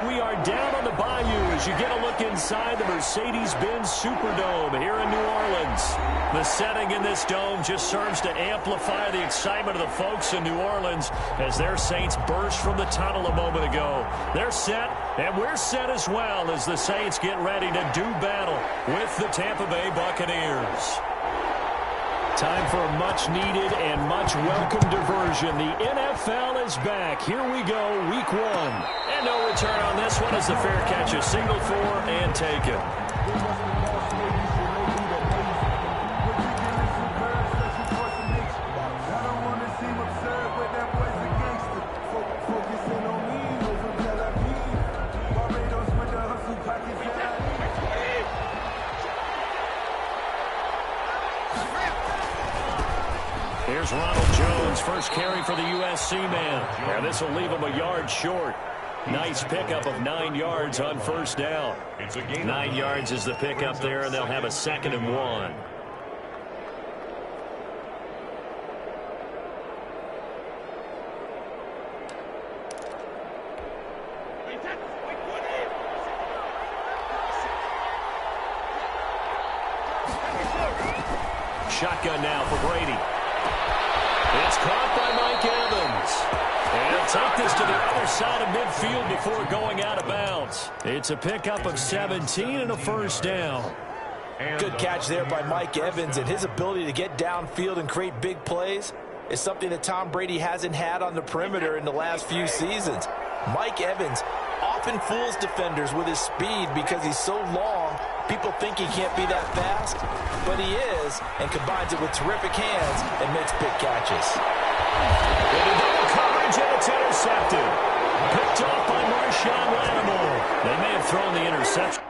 we are down on the bayou as you get a look inside the Mercedes-Benz Superdome here in New Orleans. The setting in this dome just serves to amplify the excitement of the folks in New Orleans as their Saints burst from the tunnel a moment ago. They're set, and we're set as well as the Saints get ready to do battle with the Tampa Bay Buccaneers. Time for a much-needed and much-welcome diversion. The NFL is back. Here we go, week 1. And no return on this one as the fair catch is signaled for and taken. Here's Ronald Jones, first carry for the USC man. Now this will leave him a yard short. Nice pickup of 9 yards on first down. 9 yards is the pickup there, and they'll have a 2nd and 1. Shotgun now for Brady. It's caught by Mike Evans. And he'll take this to the other side of midfield before going out of bounds. It's a pickup of 17 and a first down. Good catch there by Mike Evans, and his ability to get downfield and create big plays is something that Tom Brady hasn't had on the perimeter in the last few seasons. Mike Evans often fools defenders with his speed because he's so long. People think he can't be that fast, but he is, and combines it with terrific hands and makes big catches. Into double coverage, and it's intercepted. Picked off by Marshawn Lattimore. They may have thrown the interception.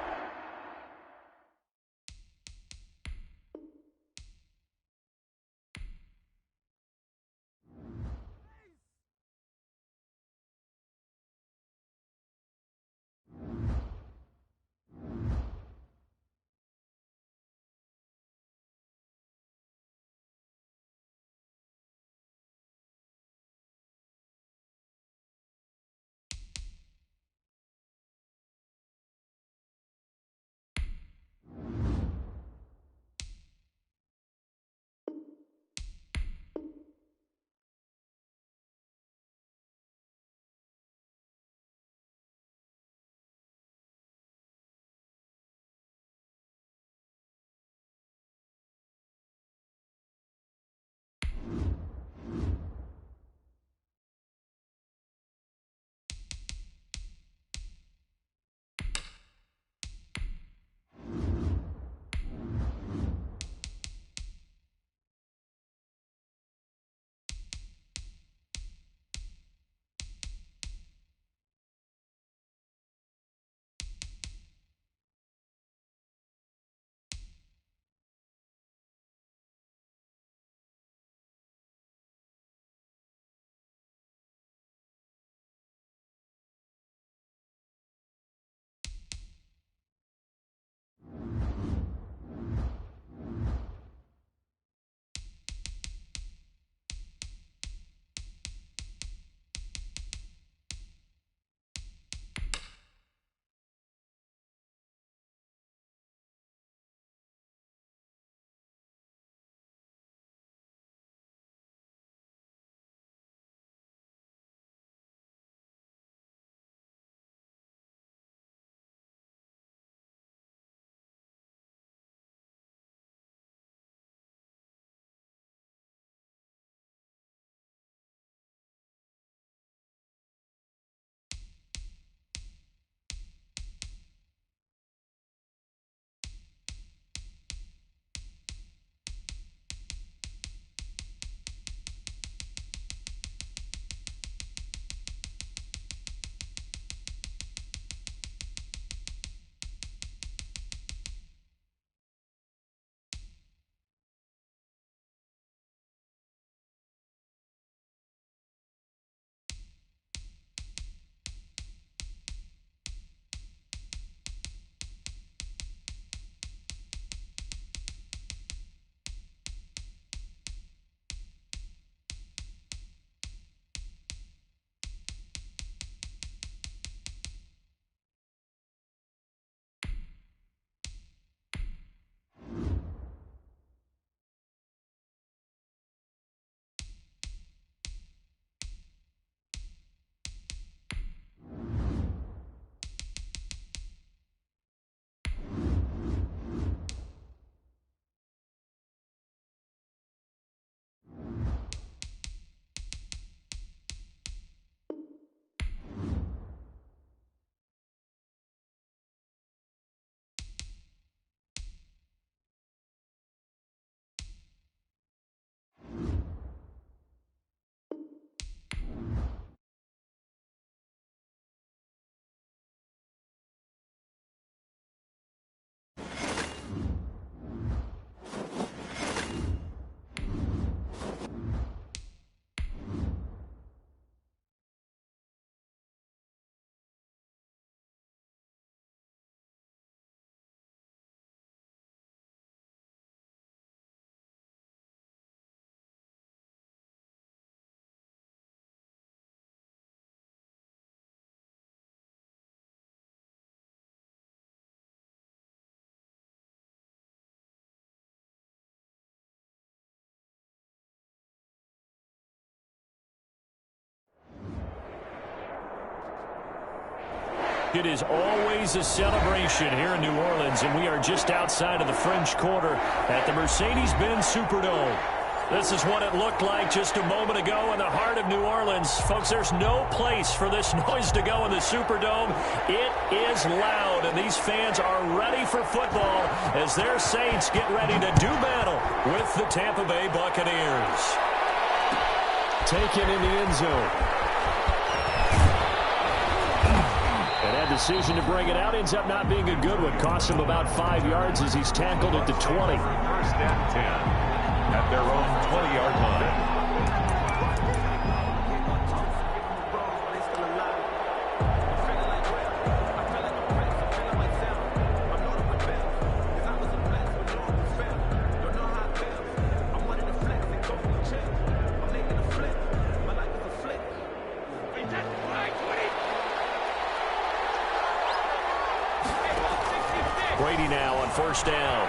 It is always a celebration here in New Orleans, and we are just outside of the French Quarter at the Mercedes-Benz Superdome. This is what it looked like just a moment ago in the heart of New Orleans. Folks, there's no place for this noise to go in the Superdome. It is loud, and these fans are ready for football as their Saints get ready to do battle with the Tampa Bay Buccaneers. Taken in the end zone. And that decision to bring it out ends up not being a good one. Costs him about 5 yards as he's tackled at the 20. First and 10 at their own 20-yard line. Brady now on first down.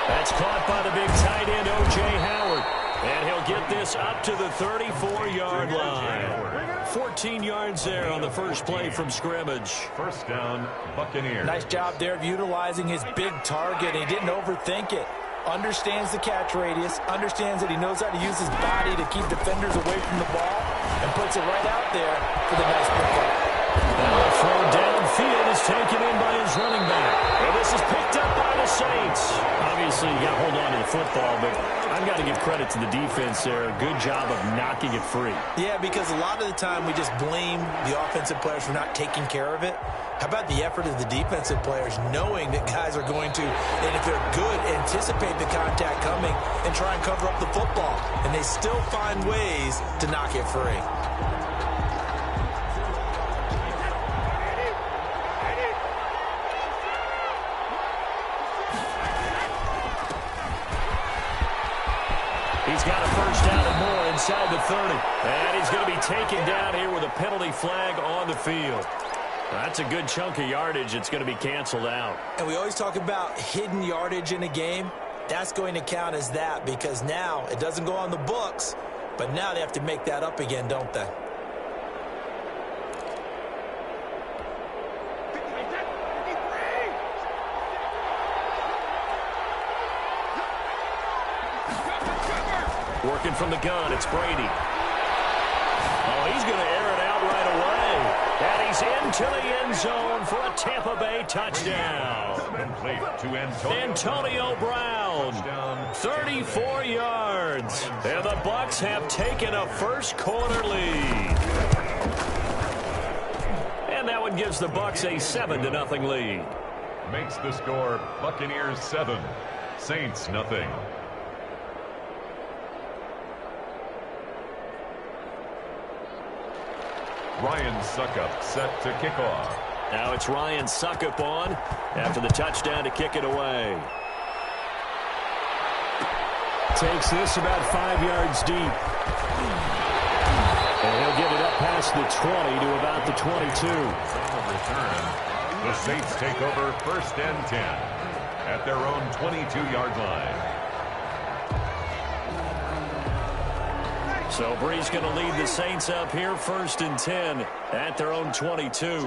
That's caught by the big tight end, O.J. Howard. And he'll get this up to the 34-yard line. 14 yards there on the first play from scrimmage. First down, Buccaneers. Nice job there of utilizing his big target. He didn't overthink it. Understands the catch radius. Understands that he knows how to use his body to keep defenders away from the ball. And puts it right out there for the nice pickup. Now the throw downfield is taken in by his running back. And this is picked up by the Saints. Obviously, you got to hold on to the football, but I've got to give credit to the defense there. Good job of knocking it free. Yeah, because a lot of the time we just blame the offensive players for not taking care of it. How about the effort of the defensive players knowing that guys are going to, and if they're good, anticipate the contact coming and try and cover up the football. And they still find ways to knock it free. He's got a first down and more inside the 30. And he's going to be taken down here with a penalty flag on the field. That's a good chunk of yardage. It's going to be canceled out. And we always talk about hidden yardage in a game. That's going to count as that because now it doesn't go on the books, but now they have to make that up again, don't they? Working from the gun, it's Brady. Oh, he's going to air it out right away. And he's into the end zone for a Tampa Bay touchdown. Complete to Antonio Brown, 34 yards. And the Bucs have taken a first quarter lead. And that one gives the Bucs a 7-0 lead. Makes the score Buccaneers 7, Saints nothing. Ryan Suckup set to kick off. Now it's Ryan Suckup on after the touchdown to kick it away. Takes this about 5 yards deep. And he'll get it up past the 20 to about the 22. Return. The Saints take over first and 10 at their own 22-yard line. So Bree's going to lead the Saints up here first and 10 at their own 22.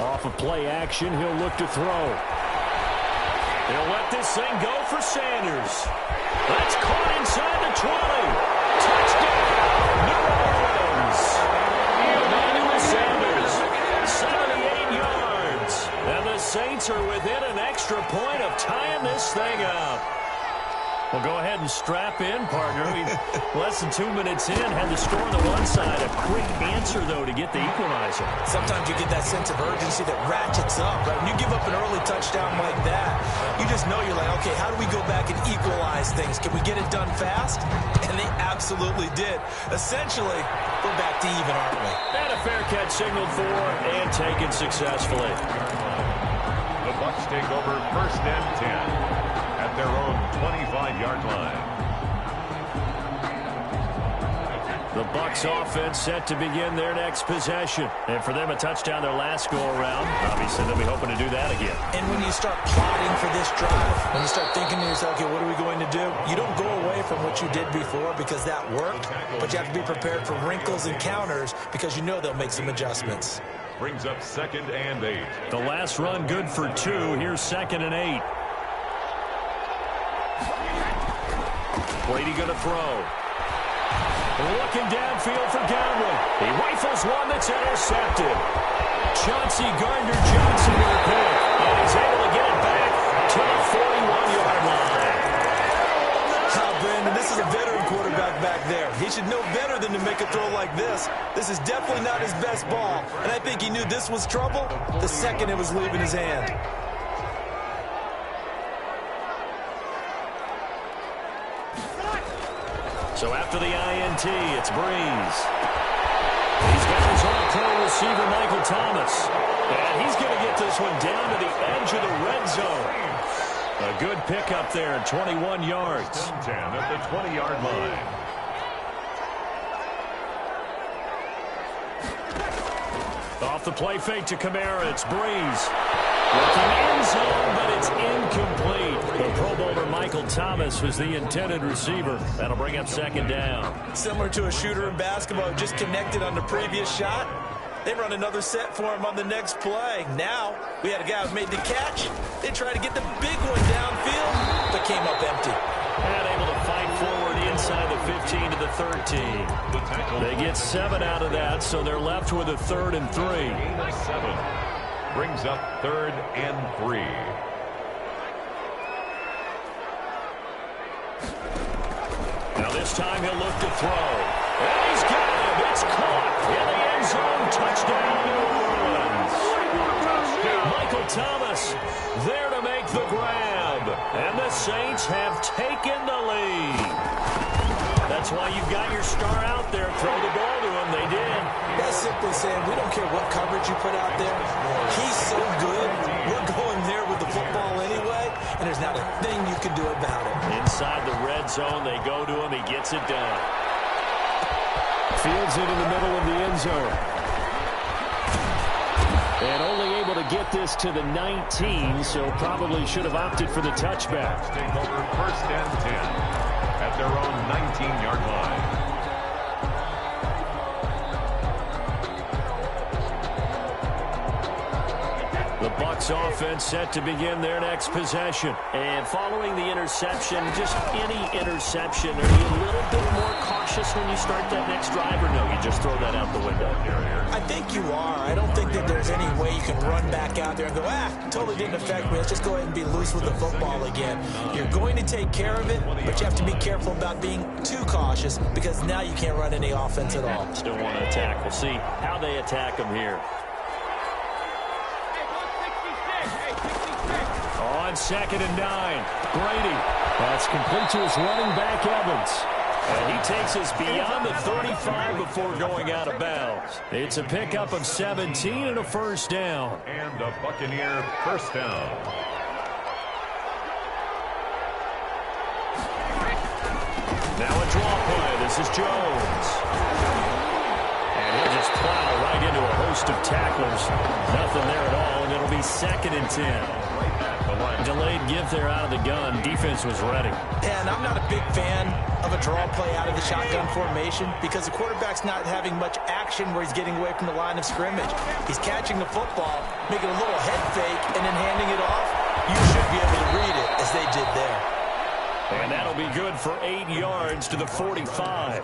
Off of play action, he'll look to throw. He'll let this thing go for Sanders. That's caught inside the 20. Touchdown, New Orleans. Emmanuel Sanders, 78 yards. And the Saints are within an extra point of tying this thing up. Well, go ahead and strap in, partner. Less than 2 minutes in, had the score on the one side. A quick answer, though, to get the equalizer. Sometimes you get that sense of urgency that ratchets up, right? When you give up an early touchdown like that, you just know you're like, okay, how do we go back and equalize things? Can we get it done fast? And they absolutely did. Essentially, we're back to even, aren't we? And a fair catch signaled for and taken successfully. The Bucs take over first and 10 at their own 25-yard line. The Bucs offense set to begin their next possession. And for them, a touchdown their last go-around. Obviously, they'll be hoping to do that again. And when you start plotting for this drive, when you start thinking to yourself, okay, what are we going to do? You don't go away from what you did before because that worked, but you have to be prepared for wrinkles and counters because you know they'll make some adjustments. Brings up 2nd and 8. The last run good for 2. Here's 2nd and 8. Brady going to throw. Looking downfield for Godwin. He rifles one that's intercepted. Chauncey Gardner-Johnson with a pick. And he's able to get it back to the 41-yard line. Brandon, this is a veteran quarterback back there. He should know better than to make a throw like this. This is definitely not his best ball. And I think he knew this was trouble the second it was leaving his hand. So after the INT, it's Breeze. He's got his all-pro receiver, Michael Thomas. And he's going to get this one down to the edge of the red zone. A good pickup there, 21 yards. 10 at the 20-yard line. Off the play fake to Kamara, it's Breeze. Looking end zone, but it's incomplete. The Pro Bowler Michael Thomas was the intended receiver. That'll bring up 2nd down. Similar to a shooter in basketball who just connected on the previous shot. They run another set for him on the next play. Now, we had a guy who made the catch. They tried to get the big one downfield, but came up empty. And able to fight forward inside the 15 to the 13. They get 7 out of that, so they're left with a 3rd and 3. 7. Brings up 3rd and 3. Now this time he'll look to throw. And he's got him. It's caught in the end zone. Touchdown, New Orleans. Michael Thomas there to make the grab. And the Saints have taken the lead. That's why you've got your star out there. Throw the ball to him. They did. That's simply saying we don't care what coverage you put out there. He's so good. We're going there with the football anyway, and there's not a thing you can do about it. Inside the red zone, they go to him. He gets it done. Fields it in the middle of the end zone. And only able to get this to the 19, so probably should have opted for the touchback. Take over 1st and 10 at their own 19-yard line. The Bucs offense set to begin their next possession. And following the interception, just any interception, are you a little bit more cautious when you start that next drive, or no, you just throw that out the window? I think you are. I don't think that there's any way you can run back out there and go, totally didn't affect me. Let's just go ahead and be loose with the football again. You're going to take care of it, but you have to be careful about being too cautious because now you can't run any offense at all. Still want to attack. We'll see how they attack them here. On 2nd and 9, Brady. That's complete to his running back, Evans. And he takes us beyond the 35 before going out of bounds. It's a pickup of 17 and a 1st down. And a Buccaneer 1st down. Now a draw play. This is Jones. And he'll just plow right into a host of tacklers. Nothing there at all, and it'll be 2nd and 10. Delayed give there out of the gun. Defense was ready. And I'm not a big fan of a draw play out of the shotgun formation because the quarterback's not having much action where he's getting away from the line of scrimmage. He's catching the football, making a little head fake, and then handing it off. You should be able to read it as they did there. And that'll be good for 8 yards to the 45.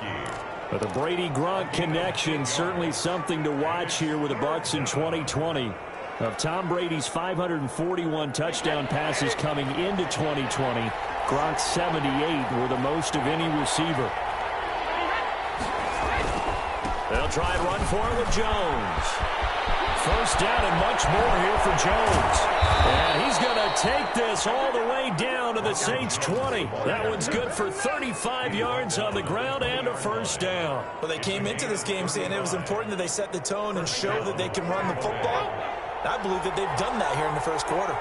But the Brady-Gronk connection, certainly something to watch here with the Bucs in 2020. Of Tom Brady's 541 touchdown passes coming into 2020, Gronk's 78 were the most of any receiver. They'll try and run for it with Jones. 1st down and much more here for Jones. And he's going to take this all the way down to the Saints' 20. That one's good for 35 yards on the ground and a 1st down. Well, they came into this game saying it was important that they set the tone and show that they can run the football. I believe that they've done that here in the 1st quarter.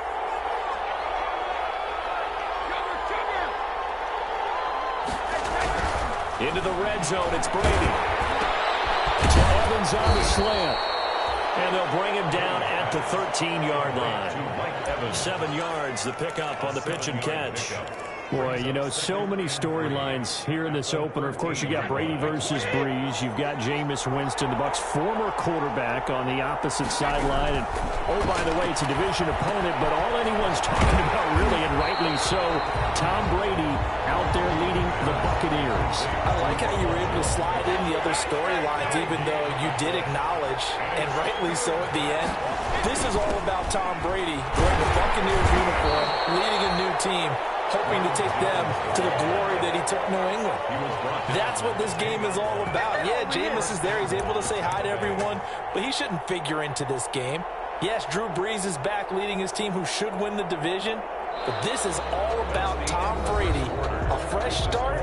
Into the red zone, it's Brady. To Evans on the slant. And they'll bring him down at the 13-yard line. 7 yards, the pickup on the pitch and catch. Boy, you know, so many storylines here in this opener. Of course, you got Brady versus Breeze. You've got Jameis Winston, the Bucs' former quarterback, on the opposite sideline. And, oh, by the way, it's a division opponent, but all anyone's talking about, really, and rightly so, Tom Brady out there leading the Buccaneers. I like how you were able to slide in the other storylines, even though you did acknowledge, and rightly so at the end, this is all about Tom Brady wearing the Buccaneers uniform, leading a new team, hoping to take them to the glory that he took New England. That's what this game is all about. Yeah, Jameis is there. He's able to say hi to everyone, but he shouldn't figure into this game. Yes, Drew Brees is back leading his team who should win the division, but this is all about Tom Brady, a fresh start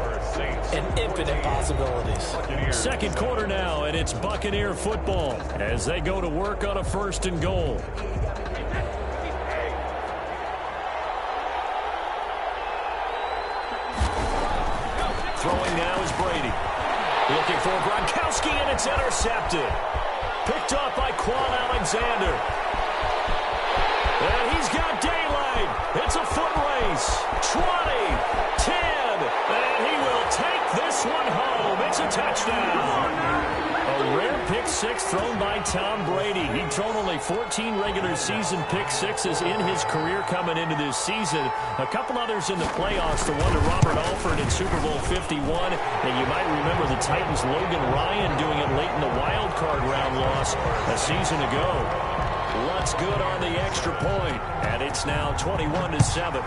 and infinite possibilities. Second quarter now, and it's Buccaneer football as they go to work on a 1st and goal. Throwing now is Brady. Looking for Gronkowski, and it's intercepted. Picked up by Quan Alexander. And he's got daylight. It's a foot race. 20, 10, and he will take this one home. It's a touchdown. A rare pick six thrown by Tom Brady. He'd thrown only 14 regular season pick sixes in his career coming into this season. A couple others in the playoffs, the one to Robert Alford in Super Bowl 51. And you might remember the Titans' Logan Ryan doing it late in the wild card round loss a season ago. What's good on the extra point, and it's now 21-7.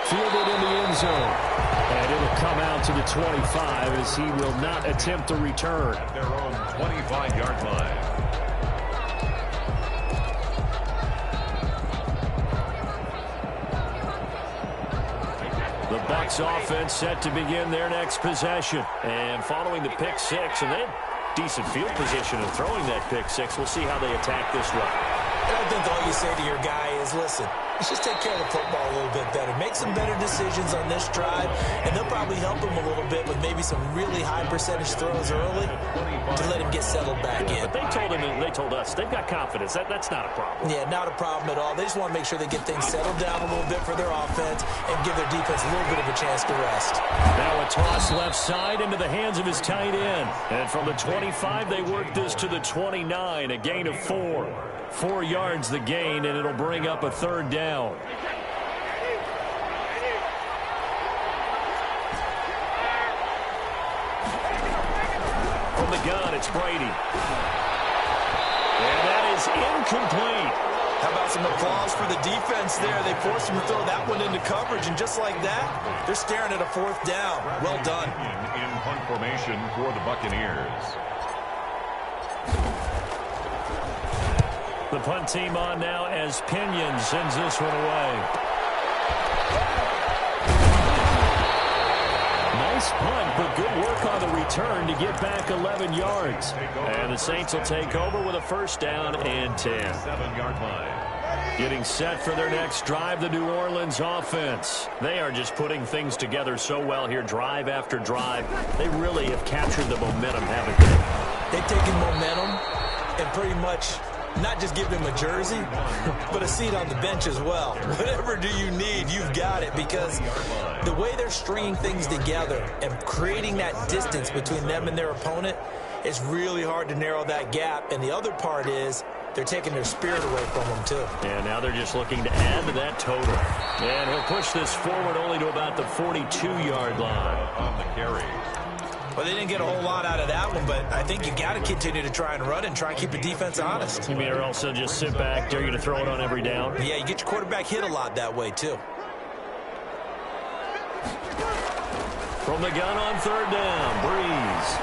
Fielded in the end zone, and it'll come out to the 25 as he will not attempt to return. At their own 25-yard line. The Bucs offense set to begin their next possession, and following the pick six, and they decent field position of throwing that pick six. We'll see how they attack this run. I think all you say to your guy is, listen, let's just take care of the football a little bit better. Make some better decisions on this drive, and they'll probably help him a little bit with maybe some really high percentage throws early to let him get settled back in. But they told him, and they told us, they've got confidence. That's not a problem. Yeah, not a problem at all. They just want to make sure they get things settled down a little bit for their offense and give their defense a little bit of a chance to rest. Now a toss left side into the hands of his tight end. And from the 25, they work this to the 29, a gain of 4. 4 yards the gain, and it'll bring up a 3rd down. From the gun, it's Brady. And that is incomplete. How about some applause for the defense there? They forced him to throw that one into coverage, and just like that, they're staring at a 4th down. Well done. In punt formation for the Buccaneers. The punt team on now as Pinion sends this one away. Nice punt, but good work on the return to get back 11 yards. And the Saints will take over with a 1st down and 10. 7-yard line. Getting set for their next drive, the New Orleans offense. They are just putting things together so well here, drive after drive. They really have captured the momentum, haven't they? They've taken momentum and pretty much not just give him a jersey, but a seat on the bench as well. Whatever do you need, you've got it, because the way they're stringing things together and creating that distance between them and their opponent, it's really hard to narrow that gap. And the other part is they're taking their spirit away from them, too. And now they're just looking to add to that total. And he'll push this forward only to about the 42-yard line. On the carry. Well, they didn't get a whole lot out of that one, but I think you got to continue to try and run and try and keep the defense honest. You mean or also just sit back, dare you to throw it on every down? Yeah, you get your quarterback hit a lot that way, too. From the gun on 3rd down, Breeze.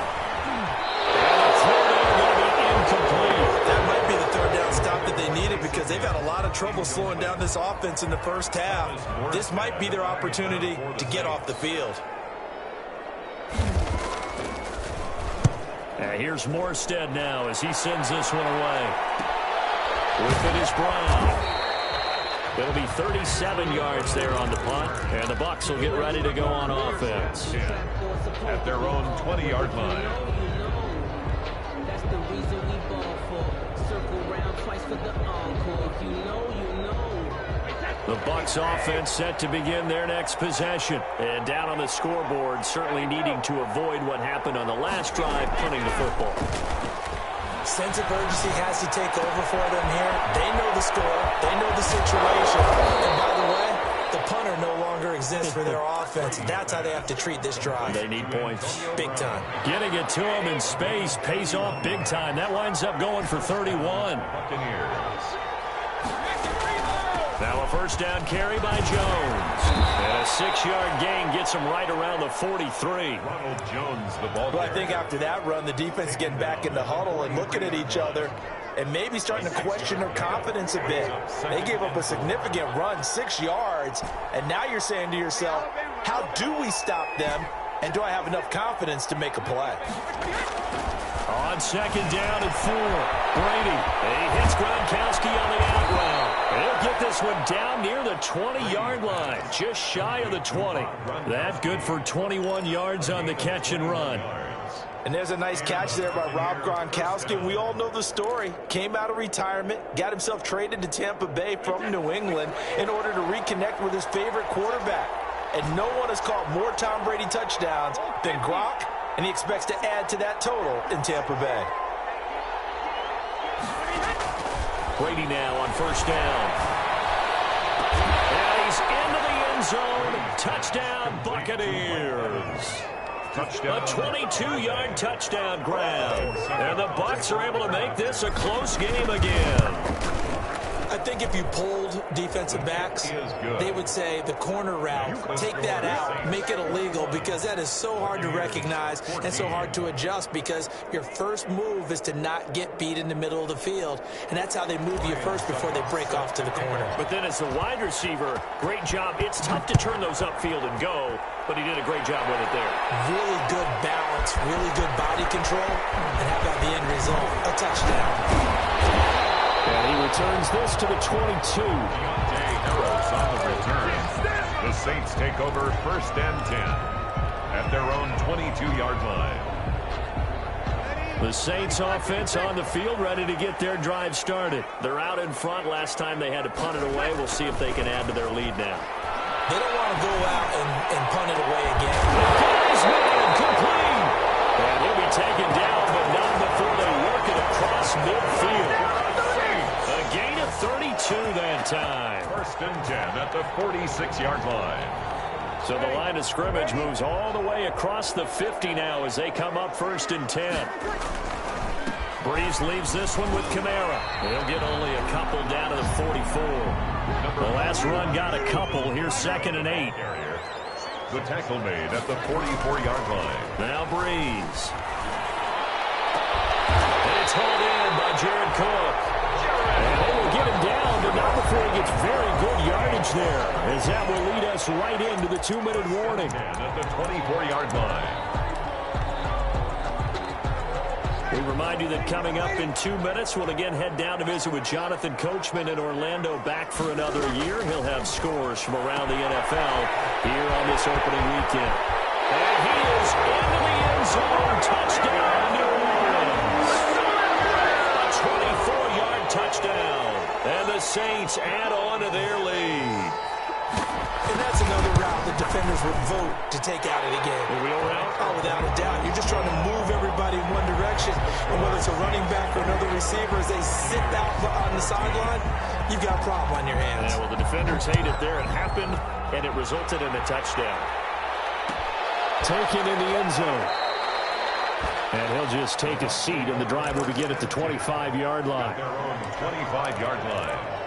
And the 3rd down going to be incomplete. That might be the 3rd down stop that they needed, because they've had a lot of trouble slowing down this offense in the first half. This might be their opportunity to get off the field. Here's Morstead now as he sends this one away. With it is Brown. It'll be 37 yards there on the punt, and the Bucs will get ready to go on offense. At their own 20-yard line. That's the reason we ball for. Circle round twice for the encore. If you know, you know. The Bucs offense set to begin their next possession. And down on the scoreboard, certainly needing to avoid what happened on the last drive, punting the football. Sense of urgency has to take over for them here. They know the score. They know the situation. And by the way, the punter no longer exists for their offense. That's how they have to treat this drive. They need points. Big time. Getting it to them in space pays off big time. That winds up going for 31. Buccaneers. Now a first down carry by Jones. And a 6-yard gain gets him right around the 43. Ronald Jones, the ball Well, I carrier. think after that run, the defense is getting back in the huddle and looking at each other and maybe starting to question their confidence a bit. They gave up a significant run, 6 yards, and now you're saying to yourself, how do we stop them, and do I have enough confidence to make a play? On second down and 4, Brady. He hits Gronkowski on the out route. He'll get this one down near the 20-yard line, just shy of the 20. That's good for 21 yards on the catch and run. And there's a nice catch there by Rob Gronkowski. And we all know the story. Came out of retirement, got himself traded to Tampa Bay from New England in order to reconnect with his favorite quarterback. And no one has caught more Tom Brady touchdowns than Gronk, and he expects to add to that total in Tampa Bay. Brady now on first down. And he's into the end zone. Touchdown, Buccaneers. Touchdown. A 22-yard touchdown grab. And the Bucs are able to make this a close game again. I think if you polled defensive backs, they would say the corner route, take that out, make it illegal, because that is so hard to recognize and so hard to adjust, because your first move is to not get beat in the middle of the field, and that's how they move you first before they break off to the corner. But then as a wide receiver, great job. It's tough to turn those upfield and go, but he did a great job with it there. Really good balance, really good body control, and how about the end result? A touchdown. And he returns this to the 22. Harris on the return. The Saints take over first and 10 at their own 22-yard line. The Saints offense on the field, ready to get their drive started. They're out in front. Last time they had to punt it away. We'll see if they can add to their lead now. They don't want to go out and punt it away again. Guys, man, complete. And he'll be taken down, but not before they work it across midfield. A gain of 32 that time. First and 10 at the 46-yard line. So the line of scrimmage moves all the way across the 50 now as they come up first and 10. Breeze leaves this one with Kamara. He'll get only a couple down to the 44. The last run got a couple. Here's second and 8. The tackle made at the 44-yard line. Now Breeze. And it's hauled in by Jared Cook. And they will get him down, but not before he gets very good yardage there, as that will lead us right into the 2-minute warning. And at the 24-yard line. We remind you that coming up in 2 minutes, we'll again head down to visit with Jonathan Coachman in Orlando, back for another year. He'll have scores from around the NFL here on this opening weekend. And he is into the end zone. Touchdown, New Orleans. A 24-yard touchdown. And the Saints add on to their lead. And that's another route the defenders would vote to take out of the game. The wheel route? Oh, without a doubt. You're just trying to move everybody in one direction. And whether it's a running back or another receiver, as they sit out on the sideline, you've got a problem on your hands. Yeah, well, the defenders hate it there. It happened, and it resulted in a touchdown. Taken in the end zone. And he'll just take a seat, and the drive will begin at the 25-yard line. Their own 25-yard line.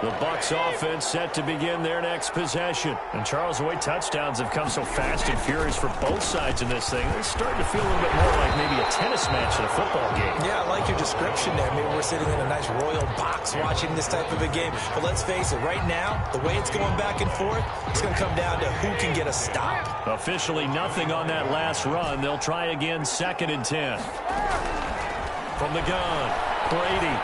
The Bucs offense set to begin their next possession. And Charles, the way touchdowns have come so fast and furious for both sides in this thing, it's starting to feel a little bit more like maybe a tennis match in a football game. Yeah, I like your description there. Maybe we're sitting in a nice royal box watching this type of a game. But let's face it, right now, the way it's going back and forth, it's going to come down to who can get a stop. Officially nothing on that last run. They'll try again, 2nd and 10. From the gun, Brady.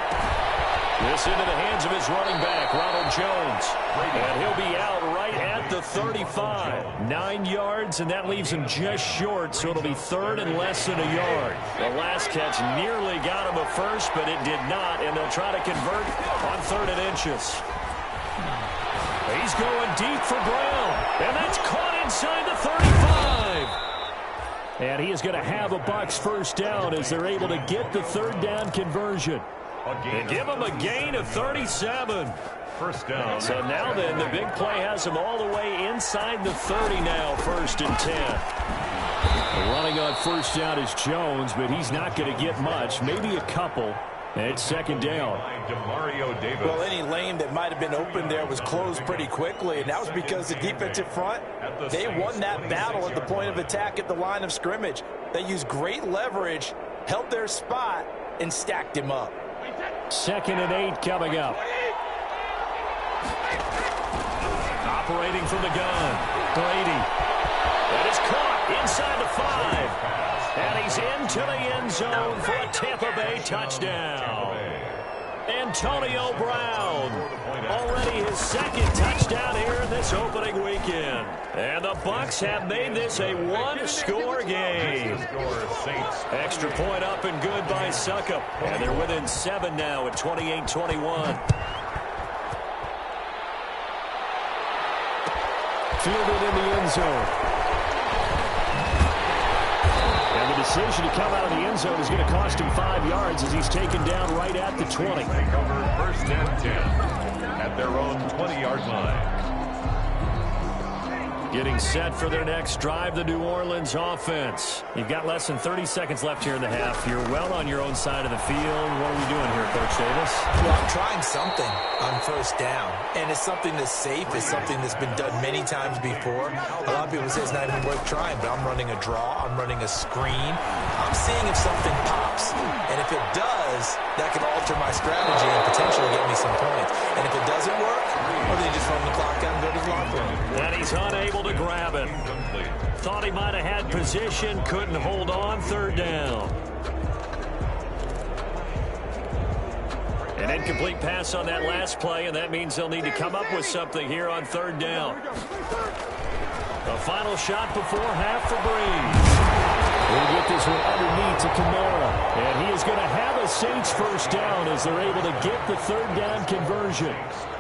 This into the hands of his running back, Ronald Jones. And he'll be out right at the 35. 9 yards, and that leaves him just short, so it'll be 3rd and less than a yard. The last catch nearly got him a first, but it did not, and they'll try to convert on 3rd and inches. He's going deep for Brown, and that's caught inside the 35. And he is going to have a Bucs first down as they're able to get the 3rd down conversion. And give him a gain of 37. First down. So now then, the big play has him all the way inside the 30 now, 1st and 10. Running on first down is Jones, but he's not going to get much, maybe a couple. And it's 2nd down. Well, any lane that might have been open there was closed pretty quickly, and that was because the defensive front, they won that battle at the point of attack at the line of scrimmage. They used great leverage, held their spot, and stacked him up. 2nd and 8 coming up. Operating from the gun, Brady. That is caught inside the 5. And he's into the end zone for a Tampa Bay touchdown. Antonio Brown, already his 2nd touchdown here in this opening weekend. And the Bucs have made this a one-score game. Extra point up and good by Succop. And they're within 7 now at 28-21. Fielded in the end zone. And the decision to come out of the end zone is going to cost him 5 yards as he's taken down right at the 20. Take over 1st and 10 at their own 20-yard line. Getting set for their next drive, the New Orleans offense. You've got less than 30 seconds left here in the half. You're well on your own side of the field. What are we doing here, Coach Davis? Well, I'm trying something on 1st down, and it's something that's safe. It's something that's been done many times before. A lot of people say it's not even worth trying, but I'm running a draw. I'm running a screen. I'm seeing if something pops, and if it does, that can alter my strategy and potentially get me some points. And if it doesn't work, well, then you just run the clock out and go to the locker room. And he's unable to grab it. Thought he might have had position, couldn't hold on, 3rd down. An incomplete pass on that last play, and that means they'll need to come up with something here on 3rd down. A final shot before half for Breeze. We'll get this one underneath to Kamara. And he is going to have a Saints first down as they're able to get the 3rd down conversion.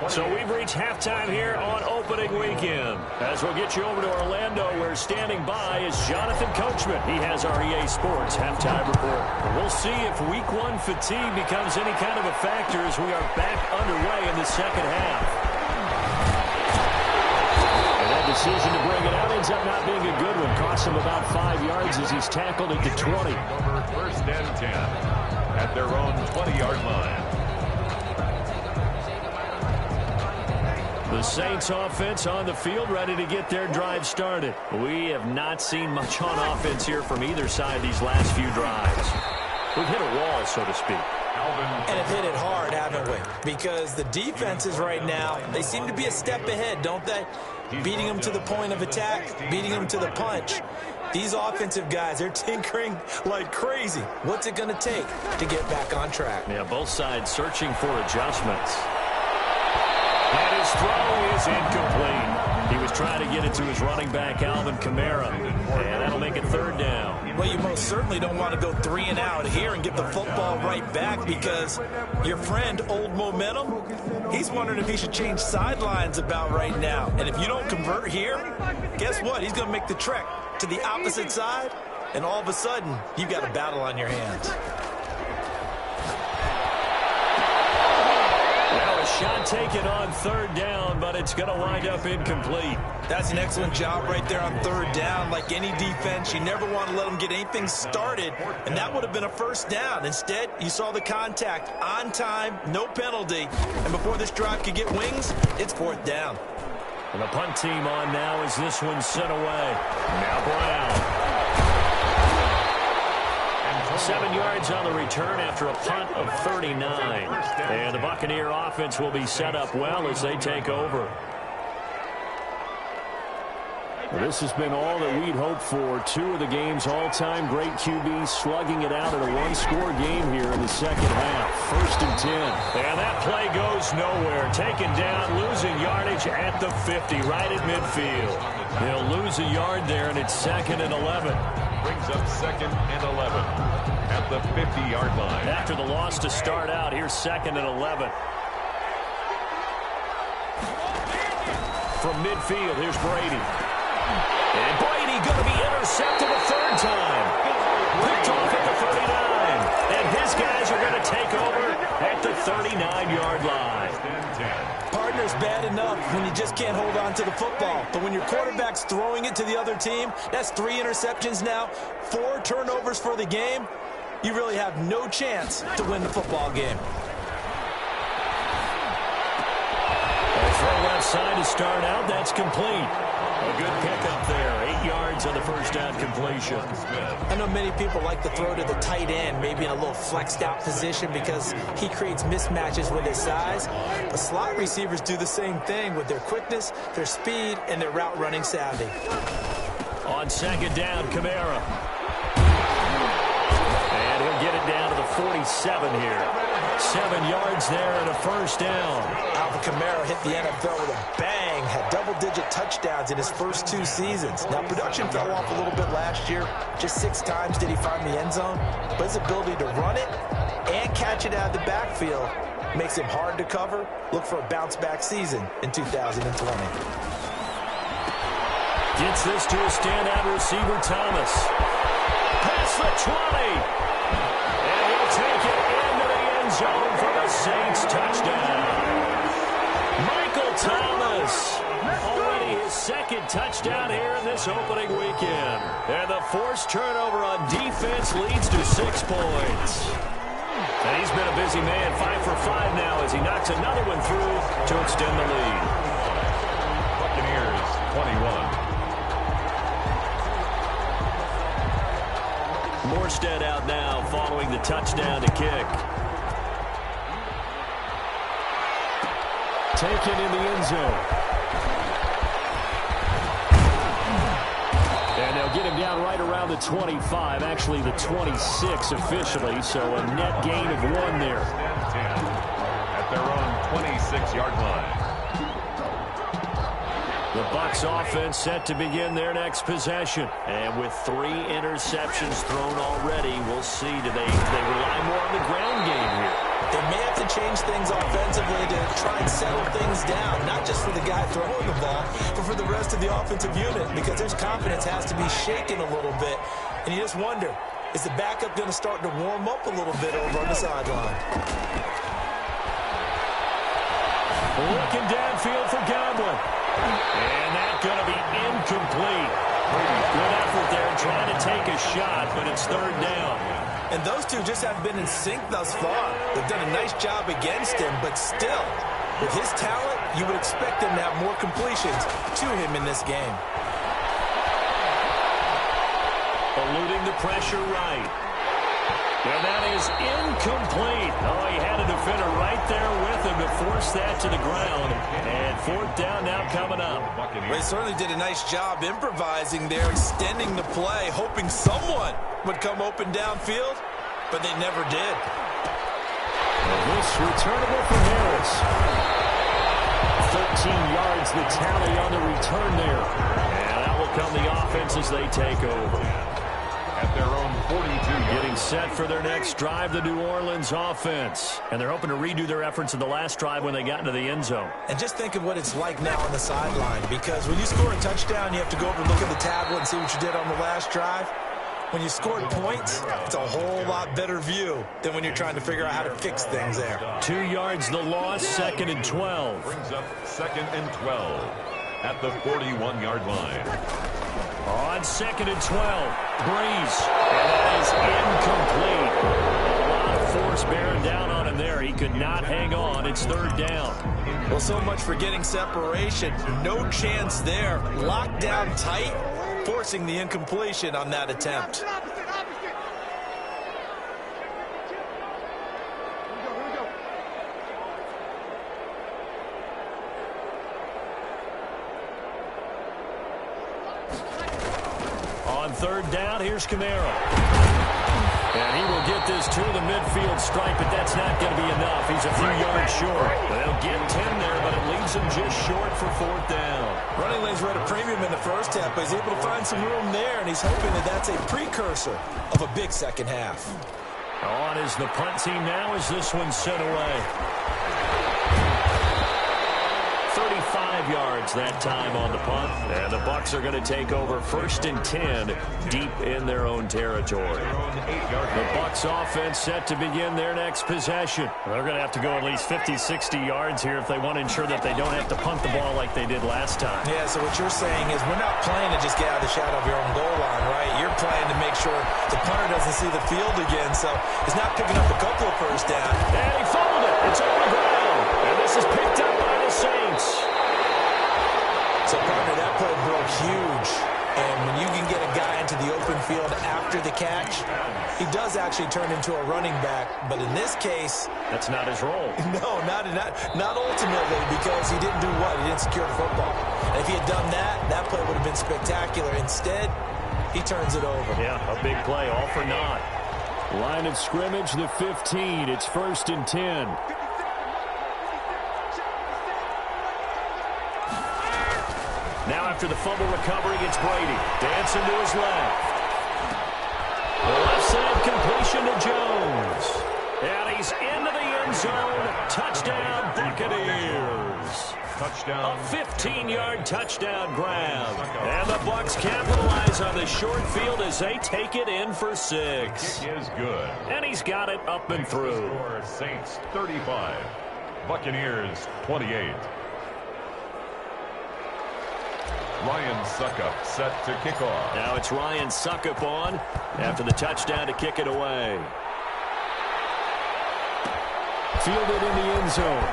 So we've reached halftime here on opening weekend. As we'll get you over to Orlando, where standing by is Jonathan Coachman. He has our EA Sports halftime report. We'll see if week 1 fatigue becomes any kind of a factor as we are back underway in the 2nd half. Decision to bring it out ends up not being a good one. Costs him about 5 yards as he's tackled at the 20. Over 1st and 10 at their own 20-yard line. The Saints offense on the field, ready to get their drive started. We have not seen much on offense here from either side these last few drives. We've hit a wall, so to speak. And have hit it hard, haven't we? Because the defenses right now, they seem to be a step ahead, don't they? Beating them to the point of attack, beating them to the punch. These offensive guys, they're tinkering like crazy. What's it going to take to get back on track? Yeah, both sides searching for adjustments. And his throw is incomplete. He was trying to get it to his running back, Alvin Kamara. And that'll make it 3rd down. Well, you most certainly don't want to go 3 and out here and get the football right back because your friend, Old Momentum, he's wondering if he should change sidelines about right now. And if you don't convert here, guess what? He's going to make the trek to the opposite side, and all of a sudden, you've got a battle on your hands. Now a Shot taken on third down, but it's going to wind up incomplete. That's an excellent job right there on third down. Like any defense, you never want to let them get anything started, and that would have been a first down. Instead, you saw the contact on time, no penalty, and before this drive could get wings, it's fourth down. And the punt team on now as this one's sent away. Now Brown. 7 yards on the return after a punt of 39. And the Buccaneer offense will be set up well as they take over. Well, this has been all that we'd hoped for. 2 of the game's all-time great QBs slugging it out in a one-score game here in the second half. 1st and 10. And that play goes nowhere. Taken down, losing yardage at the 50, right at midfield. They'll lose a yard there, and it's 2nd and 11. Brings up 2nd and 11 at the 50-yard line. After the loss to start out, here's 2nd and 11. From midfield, here's Brady. And Brady going to be intercepted a third time. Picked off at the 39. And his guys are going to take over at the 39-yard line. Partner's bad enough when you just can't hold on to the football. But when your quarterback's throwing it to the other team, that's 3 interceptions now, 4 turnovers for the game. You really have no chance to win the football game. Throw left side to start out. That's complete. A good pickup there. 8 yards on the first down completion. I know many people like to throw to the tight end, maybe in a little flexed out position because he creates mismatches with his size. But slot receivers do the same thing with their quickness, their speed, and their route running savvy. On second down, Kamara. And he'll get it down to the 47 here. 7 yards there and a first down. Alvin Kamara hit the NFL with a bang, had double-digit touchdowns in his first 2 seasons. Now, production fell off a little bit last year. Just 6 times did he find the end zone. But his ability to run it and catch it out of the backfield makes him hard to cover. Look for a bounce-back season in 2020. Gets this to a standout receiver, Thomas. Past the 20. And he'll take it into the end zone for the Saints touchdown. Michael Thomas, already his 2nd touchdown here in this opening weekend. And the forced turnover on defense leads to 6 points. And he's been a busy man, 5 for 5 now as he knocks another one through to extend the lead. Buccaneers 21. Morstead out now following the touchdown to kick. Taken in the end zone. And they'll get him down right around the 25, actually the 26 officially, so a net gain of 1 there. At their own 26-yard line. The Bucs offense set to begin their next possession. And with 3 interceptions thrown already, we'll see. Do they rely more on the ground game here? They may have to change things offensively to try and settle things down, not just for the guy throwing the ball, but for the rest of the offensive unit, because his confidence has to be shaken a little bit. And you just wonder, is the backup going to start to warm up a little bit over on the sideline? Looking downfield for Godwin. And that's going to be incomplete. Good effort there trying to take a shot, but it's 3rd down. And those two just haven't been in sync thus far. They've done a nice job against him, but still, with his talent, you would expect him to have more completions to him in this game. Eluding the pressure right. And that is incomplete. Oh, he had a defender right there with him to force that to the ground. And 4th down now coming up. Well, he certainly did a nice job improvising there, extending the play, hoping someone would come open downfield, but they never did. And this returnable for Harris. 13 yards the tally on the return there. And that will come the offense as they take over. At their own 42. Getting set for their next drive, the New Orleans offense. And they're hoping to redo their efforts in the last drive when they got into the end zone. And just think of what it's like now on the sideline, because when you score a touchdown, you have to go over and look at the tablet and see what you did on the last drive. when you scored points, it's a whole lot better view than when you're trying to figure out how to fix things there. 2 yards the loss, 2nd and 12. Brings up 2nd and 12 at the 41-yard line. On 2nd and 12, Breeze, and that is incomplete. A lot of force bearing down on him there. He could not hang on. It's 3rd down. Well, so much for getting separation. No chance there. Locked down tight, forcing the incompletion on that attempt. On 3rd down, here's Camara. And he will get this to the midfield stripe, but that's not going to be enough. He's a few yards short. They'll get 10 there, but it leaves him just short for 4th down. Running lanes were at a premium in the first half, but he's able to find some room there, and he's hoping that that's a precursor of a big second half. On is the punt team now as this one's sent away. 35 yards that time on the punt. And the Bucs are going to take over 1st and 10 deep in their own territory. The Bucs offense set to begin their next possession. They're going to have to go at least 50, 60 yards here if they want to ensure that they don't have to punt the ball like they did last time. Yeah, so what you're saying is we're not playing to just get out of the shadow of your own goal line, right? You're playing to make sure the punter doesn't see the field again, so he's not picking up a couple of first down. And he fumbled it. It's on the ground. And this is picked up by the Saints. So, partner, that play broke huge. And when you can get a guy into the open field after the catch, he does actually turn into a running back. But in this case, that's not his role. No, not ultimately, because he didn't do what? He didn't secure the football. And if he had done that, that play would have been spectacular. Instead, he turns it over. Yeah, a big play, all for naught. Line of scrimmage, the 15. It's 1st and 10. Now after the fumble recovery, it's Brady. Dancing to his left. The left side completion to Jones. And he's into the end zone. Touchdown, Buccaneers. Touchdown. A 15-yard touchdown grab. And the Bucs capitalize on the short field as they take it in for 6. Kick is good. And he's got it up and through. Score, Saints 35. Buccaneers 28. Ryan Suckup set to kick off. Now it's Ryan Suckup on after the touchdown to kick it away. Fielded in the end zone.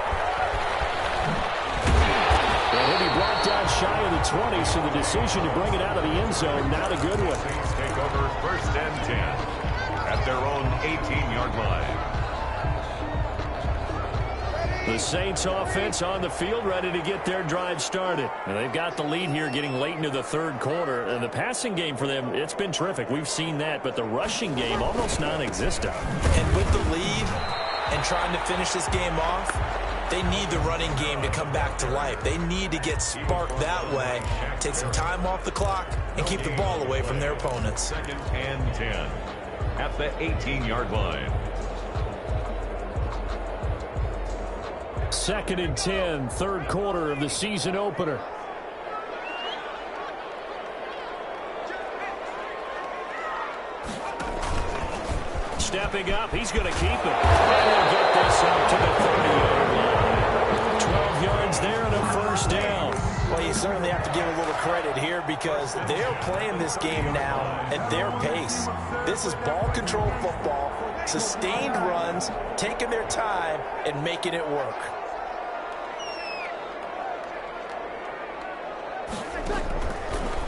And he'll be brought down shy of the 20, so the decision to bring it out of the end zone, not a good one. Saints take over 1st and 10 at their own 18-yard line. The Saints offense on the field ready to get their drive started. And they've got the lead here getting late into the 3rd quarter. And the passing game for them, it's been terrific. We've seen that. But the rushing game almost non-existent. And with the lead and trying to finish this game off, they need the running game to come back to life. They need to get sparked that way, take some time off the clock, and keep the ball away from their opponents. 2nd and 10 at the 18-yard line. 2nd and 10, 3rd quarter of the season opener. Stepping up, he's going to keep it. And he'll get this up to the 30-yard line. 12 yards there and a 1st down. Well, you certainly have to give a little credit here because they're playing this game now at their pace. This is ball control football, sustained runs, taking their time and making it work.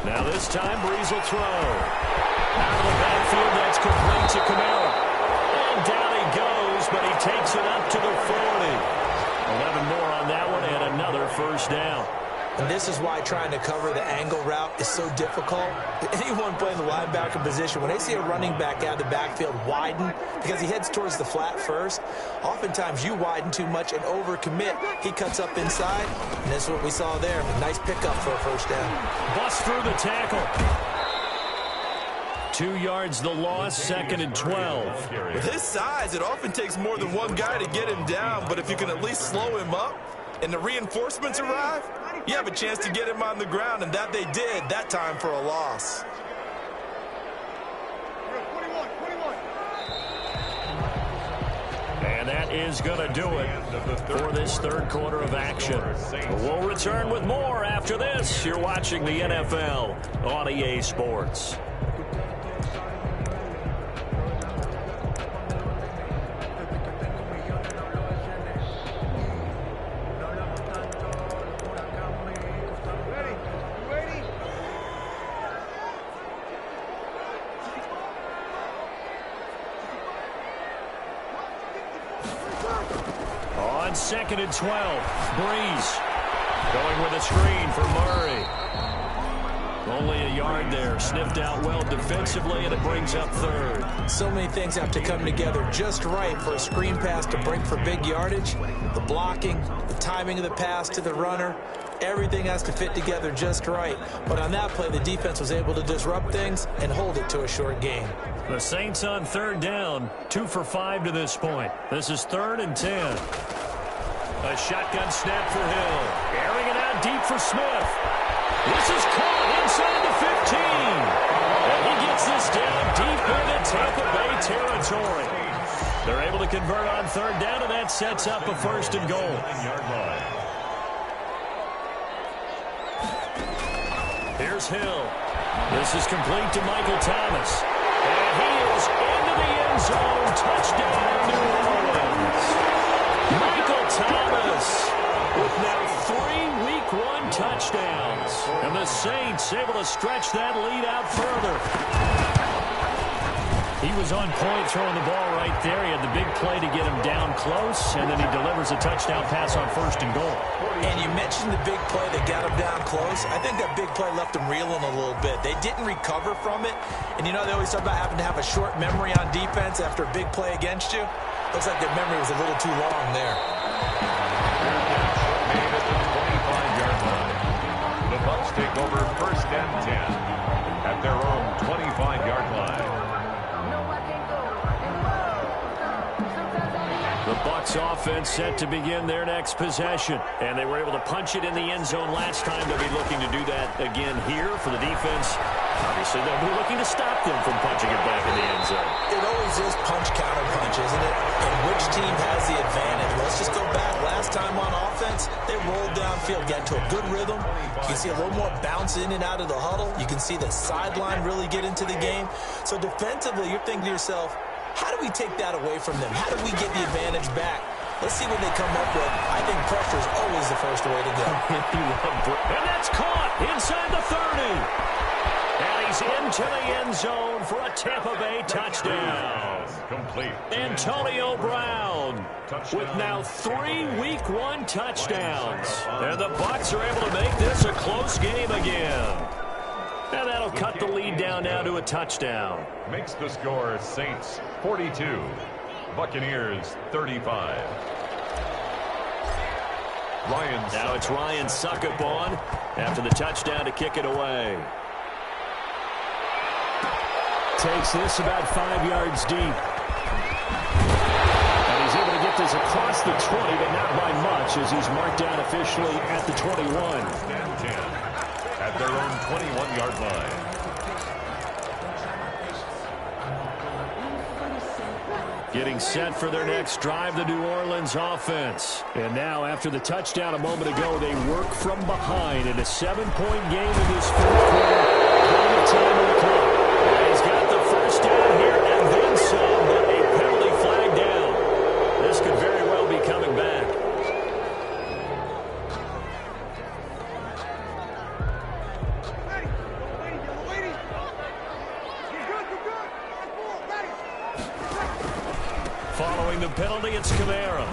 Now this time, Breeze will throw. Out of the backfield, that's complete to Camara. And down he goes, but he takes it up to the 40. 11 more on that one, and another 1st down. And this is why trying to cover the angle route is so difficult. Anyone playing the linebacker position, when they see a running back out of the backfield widen, because he heads towards the flat first, oftentimes you widen too much and overcommit. He cuts up inside, and that's what we saw there. A nice pickup for a 1st down. Bust through the tackle. 2 yards the loss, 2nd and 12. With his size, it often takes more than one guy to get him down, but if you can at least slow him up and the reinforcements arrive, you have a chance to get him on the ground, and that they did that time for a loss. is going to do it for this third quarter of action. We'll return with more after this. You're watching the NFL on EA Sports. On 2nd and 12, Breeze going with a screen for Murray. Only a yard there, sniffed out well defensively, and it brings up third. So many things have to come together just right for a screen pass to break for big yardage. The blocking, the timing of the pass to the runner, everything has to fit together just right. But on that play, the defense was able to disrupt things and hold it to a short gain. The Saints on third down, 2 for 5 to this point. This is 3rd and 10. A shotgun snap for Hill. Airing it out deep for Smith. This is caught inside the 15. And he gets this down deep into Tampa Bay territory. They're able to convert on third down, and that sets up a 1st and goal. Here's Hill. This is complete to Michael Thomas. And he is into the end zone. Touchdown, New Orleans. Michael Thomas with now 3 Week 1 touchdowns. And the Saints able to stretch that lead out further. He was on point throwing the ball right there. He had the big play to get him down close, and then he delivers a touchdown pass on 1st and goal. And you mentioned the big play that got him down close. I think that big play left him reeling a little bit. They didn't recover from it. And you know, they always talk about having to have a short memory on defense after a big play against you. Looks like their memory was a little too long there. Made at the 25-yard line. The Bucs take over 1st and 10 at their own 25-yard line. The Bucs offense set to begin their next possession. And they were able to punch it in the end zone last time. They'll be looking to do that again here for the defense. Obviously, they'll be looking to stop them from punching it back in the end zone. It always is punch-counter-punch, isn't it? And which team has the advantage? Let's just go back. Last time on offense, they rolled downfield, got into a good rhythm. You can see a little more bounce in and out of the huddle. You can see the sideline really get into the game. So defensively, you're thinking to yourself, how do we take that away from them? How do we get the advantage back? Let's see what they come up with. I think pressure is always the first way to go. And that's caught inside the 30. And he's into the end zone for a Tampa Bay touchdown. Complete. Antonio Brown with now 3 Week 1 touchdowns. And the Bucs are able to make this a close game again. And that'll cut the lead down now to a touchdown. Makes the score Saints 42, Buccaneers 35. Now it's Ryan Suckup on after the touchdown to kick it away. Takes this about 5 yards deep. And he's able to get this across the 20, but not by much as he's marked down officially at the 21. At their own 21-yard line. Getting set for their next drive, the New Orleans offense. And now, after the touchdown a moment ago, they work from behind in a 7-point game in this 4th quarter. Plenty of time on the clock. And he's got the first down here and then some, but a penalty flag down. This could very well be coming back. Following the penalty, it's Kamara.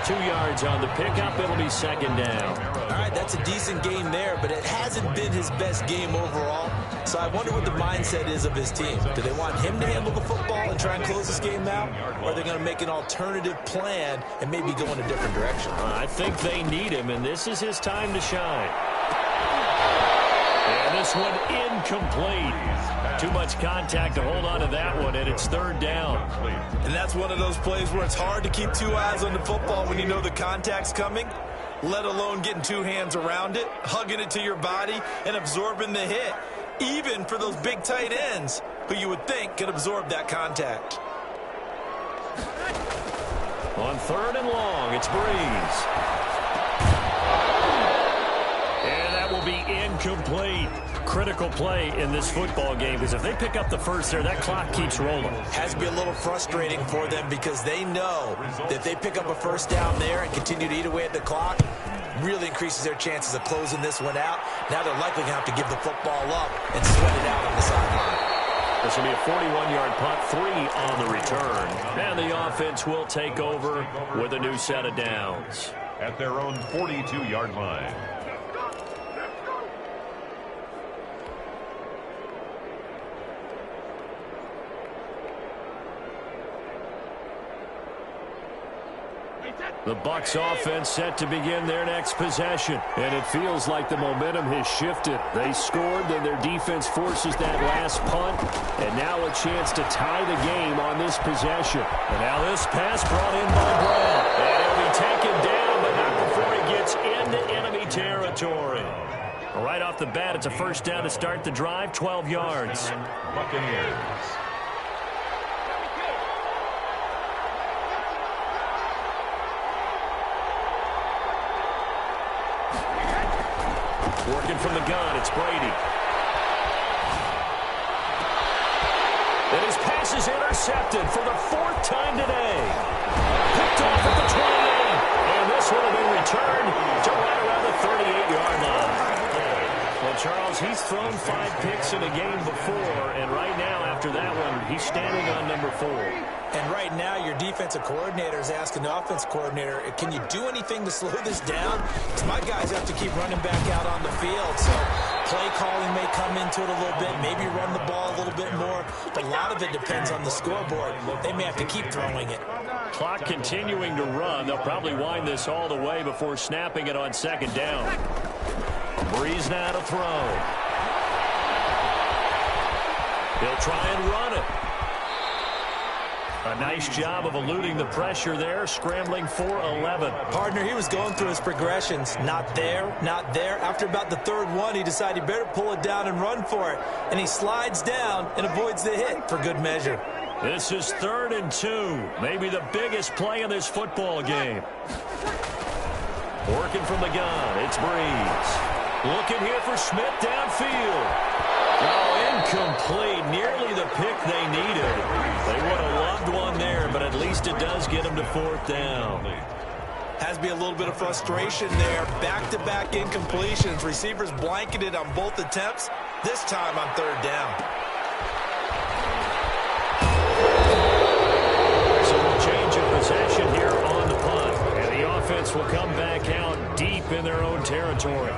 2 yards on the pickup. It'll be 2nd down. All right, that's a decent game there, but it hasn't been his best game overall. So I wonder what the mindset is of his team. Do they want him to handle the football and try and close this game out? Or are they going to make an alternative plan and maybe go in a different direction? I think they need him, and this is his time to shine. And this one incomplete. Too much contact to hold on to that one, and it's 3rd down. And that's one of those plays where it's hard to keep 2 eyes on the football when you know the contact's coming, let alone getting 2 hands around it, hugging it to your body, and absorbing the hit, even for those big tight ends who you would think could absorb that contact. On 3rd and long, it's Breeze. And that will be incomplete. Critical play in this football game, because if they pick up the first there, that clock keeps rolling. Has to be a little frustrating for them because they know that if they pick up a first down there and continue to eat away at the clock, really increases their chances of closing this one out. Now they're likely going to have to give the football up and sweat it out on the sideline. This will be a 41-yard punt, 3 on the return. And the offense will take over with a new set of downs. At their own 42-yard line. The Bucs offense set to begin their next possession. And it feels like the momentum has shifted. They scored, then their defense forces that last punt. And now a chance to tie the game on this possession. And now this pass brought in by Brown. And he'll be taken down, but not before he gets into enemy territory. Right off the bat, it's a first down to start the drive, 12 yards. Buccaneers. Working from the gun, it's Brady. And his pass is intercepted for the 4th time today. Picked off at the 28. And this one will be returned to right around the 38-yard line. Well, Charles, he's thrown 5 picks in a game before, and right now, after that one, he's standing on number 4. And right now, your defensive coordinator is asking the offensive coordinator, can you do anything to slow this down? Because my guys have to keep running back out on the field. So play calling may come into it a little bit, maybe run the ball a little bit more. But a lot of it depends on the scoreboard. They may have to keep throwing it. Clock continuing to run. They'll probably wind this all the way before snapping it on 2nd down. Breeze now to throw. He'll try and run it. A nice job of eluding the pressure there, scrambling for 11. Partner, he was going through his progressions. Not there, not there. After about the 3rd one, he decided he better pull it down and run for it. And he slides down and avoids the hit for good measure. This is 3rd and 2. Maybe the biggest play in this football game. Working from the gun, it's Breeze. Looking here for Smith downfield. Oh, incomplete. Nearly the pick they needed. They would have loved one there, but at least it does get them to 4th down. Has to be a little bit of frustration there. Back-to-back incompletions. Receivers blanketed on both attempts. This time on 3rd down. So a change of possession here on the punt. And the offense will come back out deep in their own territory.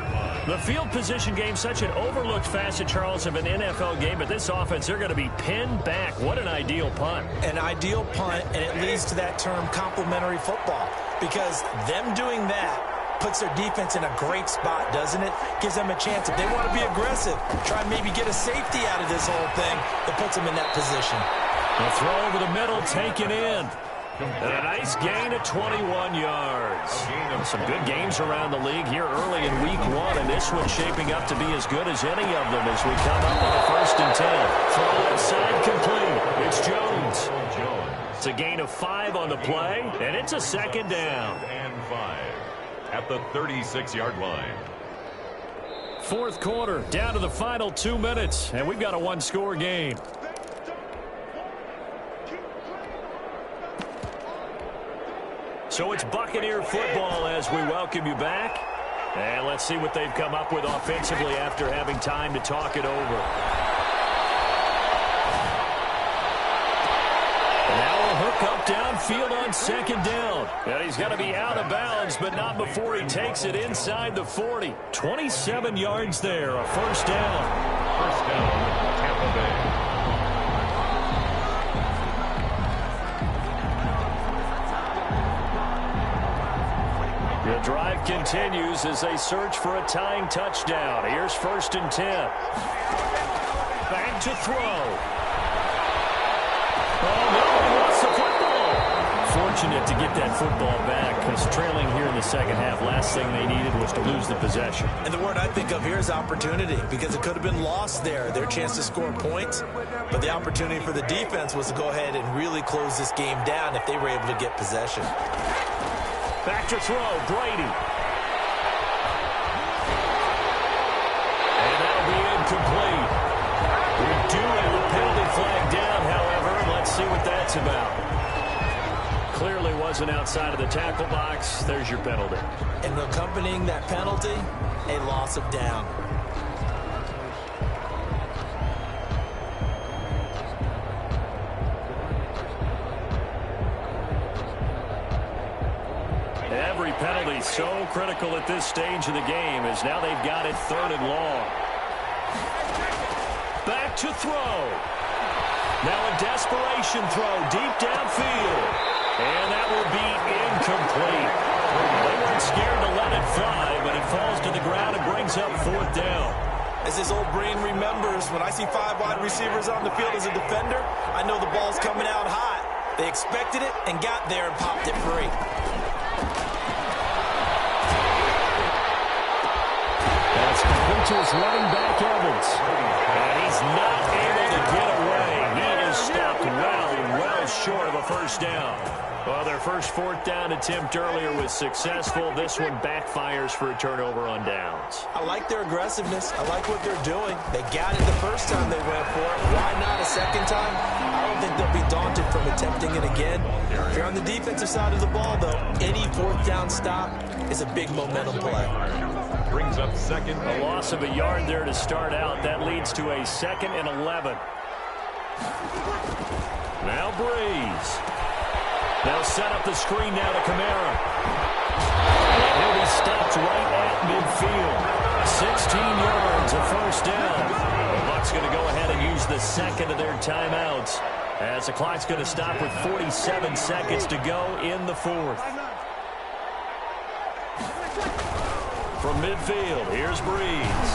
The field position game, such an overlooked facet, Charles, of an NFL game, but this offense, they're going to be pinned back. What an ideal punt. An ideal punt, and it leads to that term complementary football, because them doing that puts their defense in a great spot, doesn't it? Gives them a chance, if they want to be aggressive, try and maybe get a safety out of this whole thing, that puts them in that position. A throw over the middle, taken in. And a nice gain of 21 yards. Some good games around the league here early in week 1, and this one's shaping up to be as good as any of them as we come up on a 1st and 10. Throw inside complete. It's Jones. It's a gain of 5 on the play, and it's a 2nd down. And 5 at the 36-yard line. 4th quarter, down to the final 2 minutes, and we've got a 1-score game. So it's Buccaneer football as we welcome you back. And let's see what they've come up with offensively after having time to talk it over. And now a hook up downfield on 2nd down. And he's got to be out of bounds, but not before he takes it inside the 40. 27 yards there, a 1st down. 1st down, Tampa Bay. The drive continues as they search for a tying touchdown. Here's 1st and 10. Back to throw. Oh, no, he lost the football. Fortunate to get that football back, because trailing here in the the second half. Last thing they needed was to lose the possession. And the word I think of here is opportunity, because it could have been lost there, their chance to score points. But the opportunity for the defense was to go ahead and really close this game down if they were able to get possession. Back to throw, Brady. And that'll be incomplete. We do have a penalty flag down, however. Let's see what that's about. Clearly wasn't outside of the tackle box. There's your penalty. And accompanying that penalty, a loss of down. Every penalty so critical at this stage of the game, as now they've got it 3rd and long. Back to throw. Now a desperation throw deep downfield. And that will be incomplete. They weren't scared to let it fly, but it falls to the ground and brings up 4th down. As his old brain remembers, when I see 5 wide receivers on the field as a defender, I know the ball's coming out hot. They expected it and got there and popped it free. That's complete to his running back, Evans. And he's not able to get away. He is stopped well short of a 1st down. Well, their first 4th down attempt earlier was successful. This one backfires for a turnover on downs. I like their aggressiveness. I like what they're doing. They got it the first time they went for it. Why not a second time? I don't think they'll be daunted from attempting it again. If you're on the defensive side of the ball, though, any 4th down stop is a big momentum play. Brings up 2nd. A loss of a yard there to start out. That leads to a 2nd and 11. Now Breeze. They'll set up the screen now to Kamara. He'll be stopped right at midfield. 16 yards, a 1st down. The Bucs going to go ahead and use the 2nd of their timeouts, as the clock's going to stop with 47 seconds to go in the 4th. From midfield, here's Breeze.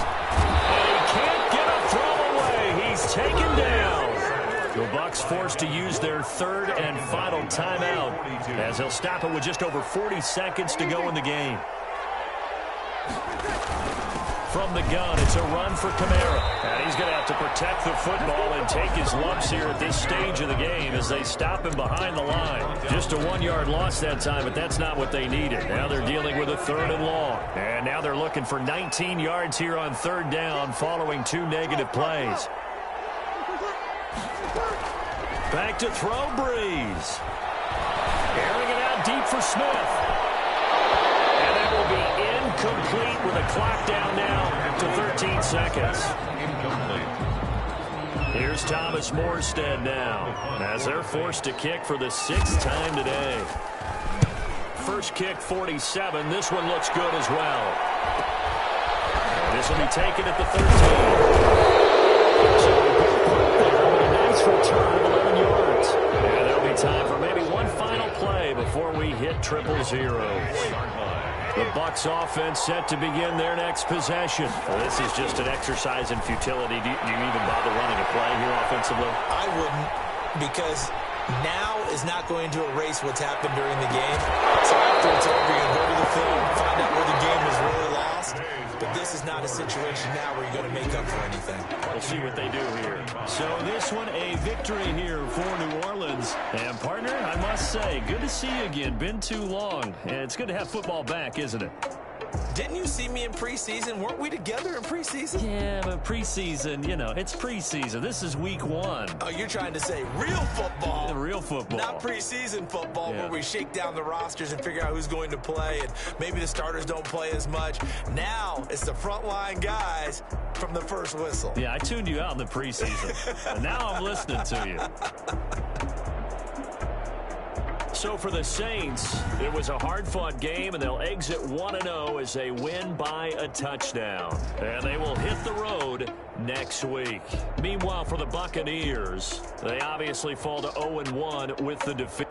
And he can't get a throw away. He's taken down. The Bucs forced to use their 3rd and final timeout, as they'll stop it with just over 40 seconds to go in the game. From the gun, it's a run for Kamara. And he's going to have to protect the football and take his lumps here at this stage of the game as they stop him behind the line. Just a 1-yard loss that time, but that's not what they needed. Now they're dealing with a 3rd and long. And now they're looking for 19 yards here on 3rd down following 2 negative plays. Back to throw, Breeze. Airing it out deep for Smith. And that will be incomplete with a clock down now to 13 seconds. Incomplete. Here's Thomas Morstead now, as they're forced to kick for the 6th time today. First kick, 47. This one looks good as well. This will be taken at the 13. So nice return of 11 yards. And there'll be time for maybe one final play before we hit 000. The Bucs offense set to begin their next possession. Well, this is just an exercise in futility. Do you even bother running a play here offensively? I wouldn't, because now is not going to erase what's happened during the game. So after it's over, you're going to go to the film, find out where the game was really lost. But this is not a situation now where you're going to make up for anything. We'll see what they do here. So this one, a victory here for New Orleans. And, partner, I must say, good to see you again. Been too long. And it's good to have football back, isn't it? Didn't you see me in preseason? Weren't we together in preseason? Yeah, but preseason, you know, it's preseason. This is week 1. Oh, you're trying to say real football. The real football. Not preseason football, where we shake down the rosters and figure out who's going to play, and maybe the starters don't play as much. Now it's the frontline guys from the first whistle. Yeah, I tuned you out in the preseason. And now I'm listening to you. So for the Saints, it was a hard-fought game, and they'll exit 1-0 as they win by a touchdown. And they will hit the road next week. Meanwhile, for the Buccaneers, they obviously fall to 0-1 with the defeat.